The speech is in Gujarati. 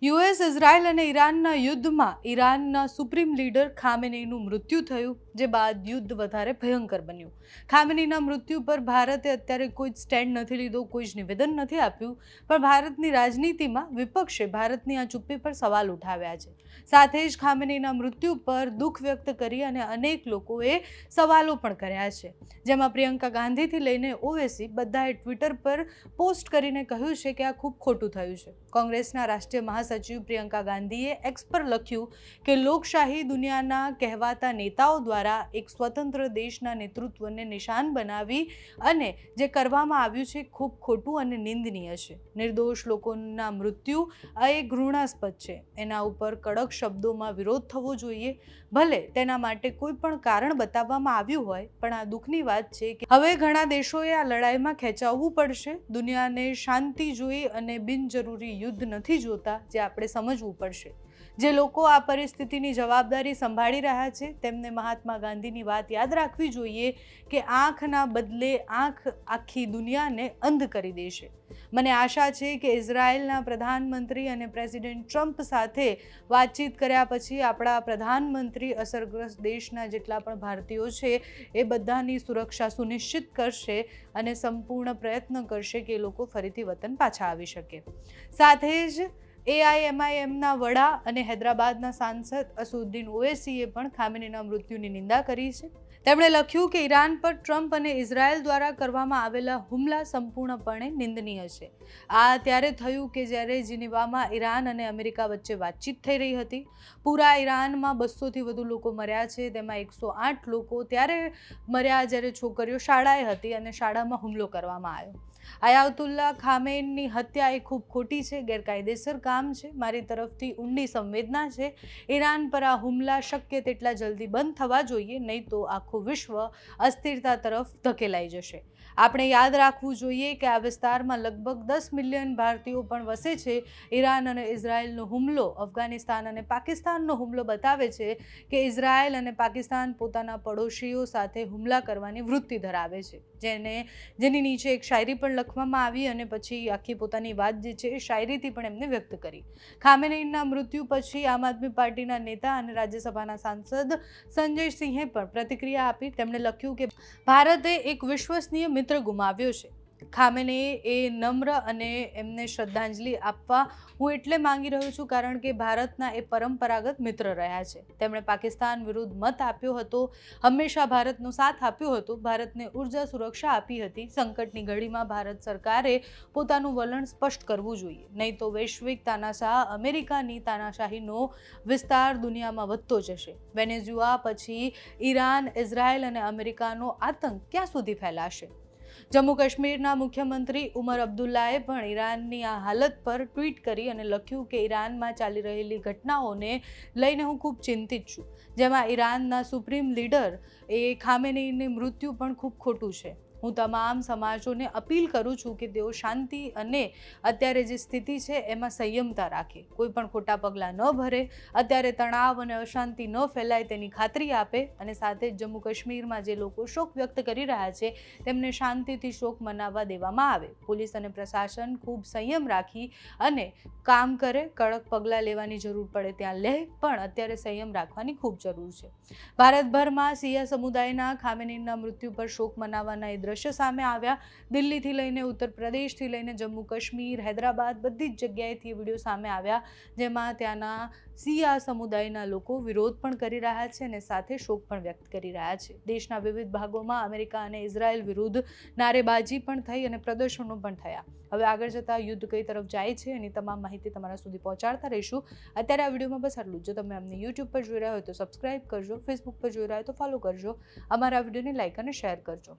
યુએસ ઇઝરાયલ અને ઈરાનના યુદ્ધમાં ઈરાનના સુપ્રીમ લીડર ખામેનેઈનું મૃત્યુ થયું, જે બાદ યુદ્ધ વધારે ભયંકર બન્યું. ખામેનેઈના મૃત્યુ પર ભારતે અત્યારે કોઈ જ સ્ટેન્ડ નથી લીધો, કોઈ જ નિવેદન નથી આપ્યું, પણ ભારતની રાજનીતિમાં વિપક્ષે ભારતની આ ચુપ્પી પર સવાલ ઉઠાવ્યા છે. સાથે જ ખામેનેઈના મૃત્યુ પર દુઃખ વ્યક્ત કરી અને અનેક લોકોએ સવાલો પણ કર્યા છે, જેમાં પ્રિયંકા ગાંધીથી લઈને ઓવૈસી બધાએ ટ્વિટર પર પોસ્ટ કરીને કહ્યું છે કે આ ખૂબ ખોટું થયું છે. કોંગ્રેસના રાષ્ટ્રીય મહાસચિવ પ્રિયંકા ગાંધીએ એક્સ પર લખ્યું કે લોકશાહી દુનિયાના કહેવાતા નેતાઓ દ્વારા એક સ્વતંત્ર દેશના નેતૃત્વને નિશાન બનાવી અને જે કરવામાં આવ્યું છે ખૂબ ખોટું અને નિંદનીય છે. નિર્દોષ લોકોના મૃત્યુ આ એક ઘૃણાસ્પદ છે. એના ઉપર કડક શબ્દોમાં વિરોધ થવો જોઈએ. ભલે તેના માટે કોઈ પણ કારણ બતાવવામાં આવ્યું હોય, પણ આ દુઃખની વાત છે કે હવે ઘણા દેશોએ આ લડાઈમાં ખેંચાવવું પડશે. દુનિયાને શાંતિ જોઈ અને બિનજરૂરી યુદ્ધ નથી જોતા, જે આપણે સમજવું પડશે. જે લોકો આ પરિસ્થિતિની જવાબદારી સંભાળી રહ્યા છે તેમને મહાત્મા ગાંધીની વાત યાદ રાખવી જોઈએ કે આંખના બદલે આંખ આખી દુનિયાને અંધ કરી દેશે. મને આશા છે કે ઇઝરાયલના પ્રધાનમંત્રી અને પ્રેસિડેન્ટ ટ્રમ્પ સાથે વાતચીત કર્યા પછી આપણા પ્રધાનમંત્રી અસરગ્રસ્ત દેશના જેટલા પણ ભારતીયો છે એ બધાની સુરક્ષા સુનિશ્ચિત કરશે અને સંપૂર્ણ પ્રયત્ન કરશે કે એ લોકો ફરીથી વતન પાછા આવી શકે. સાથે જ એઆઈએમઆઈએમના વડા અને હૈદરાબાદના સાંસદ અસદુદ્દીન ઓવૈસીએ પણ ખામેનેઈના મૃત્યુની નિંદા કરી છે. તેમણે લખ્યું કે ઈરાન પર ટ્રમ્પ અને ઇઝરાયલ દ્વારા કરવામાં આવેલા હુમલા સંપૂર્ણપણે નિંદનીય છે. આ ત્યારે થયું કે જ્યારે જીનીવામાં ઈરાન અને અમેરિકા વચ્ચે વાતચીત થઈ રહી હતી. પૂરા ઈરાનમાં 200થી વધુ લોકો મર્યા છે, તેમાં 108 લોકો ત્યારે મર્યા જ્યારે છોકરીઓ શાળાએ હતી અને શાળામાં હુમલો કરવામાં આવ્યો. આયાતુલ્લા ખામેનની હત્યા એ ખૂબ ખોટી છે, ગેરકાયદેસર કામ છે. મારી તરફથી ઊંડી સંવેદના છે. ઈરાન પર આ હુમલા શક્ય તેટલા જલ્દી બંધ થવા જોઈએ, નહીં તો આખું વિશ્વ અસ્થિરતા તરફ ધકેલાઈ જશે. આપણે યાદ રાખવું જોઈએ કે આ વિસ્તારમાં લગભગ 10 મિલિયન ભારતીયો પણ વસે છે. ઈરાન અને ઇઝરાયલનો હુમલો, અફઘાનિસ્તાન અને પાકિસ્તાનનો હુમલો બતાવે છે કે ઇઝરાયલ અને પાકિસ્તાન પોતાના પડોશીઓ સાથે હુમલા કરવાની વૃત્તિ ધરાવે છે, જેની નીચે એક શાયરી પણ લખવામાં આવી અને પછી આખી પોતાની વાત જે છે એ શાયરીથી પણ એમને વ્યક્ત કરી. ખામેનેઈના મૃત્યુ પછી આમ આદમી પાર્ટીના નેતા અને રાજ્યસભાના સાંસદ સંજય સિંહે પણ પ્રતિક્રિયા આપી. તેમણે લખ્યું કે ભારતે એક વિશ્વસનીય મિત્ર ગુમાવ્યો છે. ખામેનેઈ એ નમ્ર અને એમને શ્રદ્ધાંજલિ આપવા હું એટલે માંગી રહ્યો છું કારણ કે ભારતના એ પરંપરાગત મિત્ર રહ્યા છે. તેમણે પાકિસ્તાન વિરુદ્ધ મત આપ્યો હતો, હંમેશા ભારતનો સાથ આપ્યો હતો, ભારતને ઉર્જા સુરક્ષા આપી હતી. સંકટની ઘડીમાં ભારત સરકારે પોતાનું વલણ સ્પષ્ટ કરવું જોઈએ, નહીં તો વૈશ્વિક તાનાશાહ અમેરિકાની તાનાશાહીનો વિસ્તાર દુનિયામાં વધતો જશે. વેનેઝુએલા પછી ઈરાન, ઇઝરાયલ અને અમેરિકાનો આતંક ક્યાં સુધી ફેલાશે? જમ્મુ કાશ્મીરના મુખ્યમંત્રી ઉમર અબ્દુલ્લાએ પણ ઈરાનની આ હાલત પર ટ્વીટ કરી અને લખ્યું કે ઈરાનમાં ચાલી રહેલી ઘટનાઓને લઈને હું ખૂબ ચિંતિત છું, જેમાં ઈરાનના સુપ્રીમ લીડર એ ખામેનેઈનું મૃત્યુ પણ ખૂબ ખોટું છે. હું તમામ સમાજોને અપીલ કરું છું કે તેઓ શાંતિ અને અત્યારે જે સ્થિતિ છે એમાં સંયમતા રાખે, કોઈ પણ ખોટા પગલાં ન ભરે, અત્યારે તણાવ અને અશાંતિ ન ફેલાય તેની ખાતરી આપે અને સાથે જ જમ્મુ કાશ્મીરમાં જે લોકો શોક વ્યક્ત કરી રહ્યા છે તેમને શાંતિથી શોક મનાવવા દેવામાં આવે. પોલીસ અને પ્રશાસન ખૂબ સંયમ રાખી અને કામ કરે, કડક પગલાં લેવાની જરૂર પડે ત્યાં લે, પણ અત્યારે સંયમ રાખવાની ખૂબ જરૂર છે. ભારતભરમાં શિયા સમુદાયના ખામેનેઈના મૃત્યુ પર શોક મનાવવાના દ્રશ્ય સામે આવ્યા. દિલ્હીથી લઈને ઉત્તર પ્રદેશથી લઈને જમ્મુ કાશ્મીર, હૈદરાબાદ બધી જ જગ્યાએથી વિડીયો સામે આવ્યા, જેમાં ત્યાંના શિયા સમુદાયના લોકો વિરોધ પણ કરી રહ્યા છે અને સાથે શોક પણ વ્યક્ત કરી રહ્યા છે. દેશના વિવિધ ભાગોમાં અમેરિકા અને ઇઝરાયલ વિરુદ્ધ નારેબાજી પણ થઈ અને પ્રદર્શનો પણ થયા. હવે આગળ જતાં યુદ્ધ કઈ તરફ જાય છે એની તમામ માહિતી તમારા સુધી પહોંચાડતા રહીશું. અત્યારે આ વિડીયોમાં બસ આટલું જ. જો તમે અમને યુટ્યુબ પર જોઈ રહ્યા હોય તો સબસ્ક્રાઇબ કરજો, ફેસબુક પર જોઈ રહ્યા હોય તો ફોલો કરજો, અમારા વિડીયોને લાઇક અને શેર કરજો.